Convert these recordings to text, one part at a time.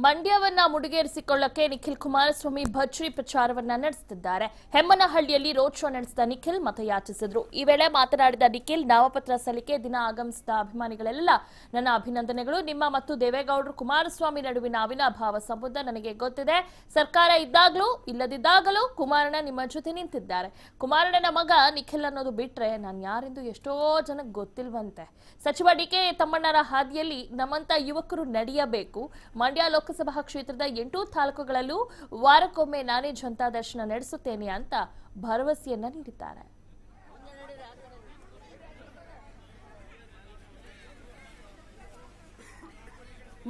ಮಂಡ್ಯವನ್ನ ಮುಡಿಗೇರಿಸಿಕೊಳ್ಳಕ್ಕೆ ನಿಖಿಲ್ ಕುಮಾರಸ್ವಾಮಿ ಭರ್ಜರಿ ಪ್ರಚಾರವನ್ನ ನಡೆಸುತ್ತಿದ್ದಾರೆ. ಹೆಮ್ಮನಹಳ್ಳಿಯಲ್ಲಿ road show ನಡೆಸಿದ ನಿಖಿಲ್ ಮತಯಾಚಿಸಿದ್ರು. ಈ ವೇಳೆ ಮಾತನಾಡಿದ ನಿಖಿಲ್, ನಾಮಪತ್ರ ಸಲ್ಲಿಕೆ ದಿನ ಆಗಮಿಸಿದ ಅಭಿಮಾನಿಗಳೆಲ್ಲ ನನ್ನ ಅಭಿನಂದನೆಗಳು. ನಿಮ್ಮ ಮತ್ತು ದೇವೇಗೌಡರು ಕುಮಾರಸ್ವಾಮಿ ನಡುವಿನ ಅವಿನಾಭಾವ ಸಂಬಂಧ ನನಗೆ ಗೊತ್ತಿದೆ. ಸರ್ಕಾರ ಇದ್ದಾಗಲೂ ಇಲ್ಲದಿದ್ದಾಗಲೂ ಕುಮಾರಣ್ಣ ನಿಮ್ಮ ಜೊತೆ ನಿಂತಿದ್ದಾರೆ. ಕುಮಾರಣ್ಣನ ಮಗ ನಿಖಿಲ್ ಅನ್ನೋದು ಬಿಟ್ರೆ ನಾನು ಯಾರೆಂದು ಎಷ್ಟೋ ಜನಕ್ಕೆ ಗೊತ್ತಿಲ್ವಂತೆ. ಸಚಿವ ಡಿಕೆ ತಮ್ಮಣ್ಣರ ಹಾದಿಯಲ್ಲಿ ನಮ್ಮಂತ ಯುವಕರು ನಡೆಯಬೇಕು. ಮಂಡ್ಯ ಲೋಕಸಭಾ ಕ್ಷೇತ್ರದ 8 ತಾಲೂಕುಗಳಲ್ಲೂ ವಾರಕ್ಕೊಮ್ಮೆ ನಾನೇ ಜನತಾ ದರ್ಶನ ನಡೆಸುತ್ತೇನೆ ಅಂತ ಭರವಸೆಯನ್ನ ನೀಡಿದ್ದಾರೆ.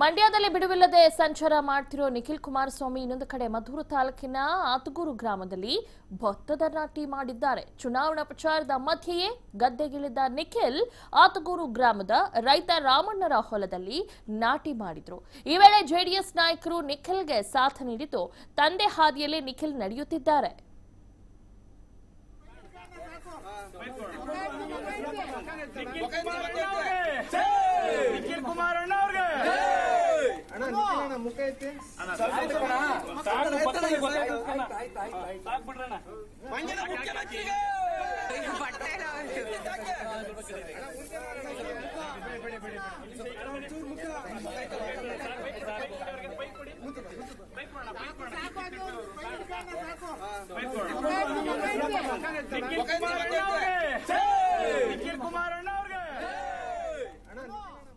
ಮಂಡ್ಯದಲ್ಲಿ ಬಿಡುವಿಲ್ಲದೆ ಸಂಚಾರ ಮಾಡ್ತಿರೋ ನಿಖಿಲ್ ಕುಮಾರಸ್ವಾಮಿ ಇನ್ನೊಂದು ಕಡೆ ಮಧೂರು ತಾಲೂಕಿನ ಆತಗೂರು ಗ್ರಾಮದಲ್ಲಿ ಭತ್ತದ ನಾಟಿ ಮಾಡಿದ್ದಾರೆ. ಚುನಾವಣಾ ಪ್ರಚಾರದ ಮಧ್ಯೆಯೇ ಗದ್ದೆಗಿಳಿದ ನಿಖಿಲ್ ಆತಗೂರು ಗ್ರಾಮದ ರೈತ ರಾಮಣ್ಣರ ಹೊಲದಲ್ಲಿ ನಾಟಿ ಮಾಡಿದ್ರು. ಈ ವೇಳೆ ಜೆಡಿಎಸ್ ನಾಯಕರು ನಿಖಿಲ್ಗೆ ಸಾಥ್ ನೀಡಿದ್ದು ತಂದೆ ಹಾದಿಯಲ್ಲಿ ನಿಖಿಲ್ ನಡೆಯುತ್ತಿದ್ದಾರೆ.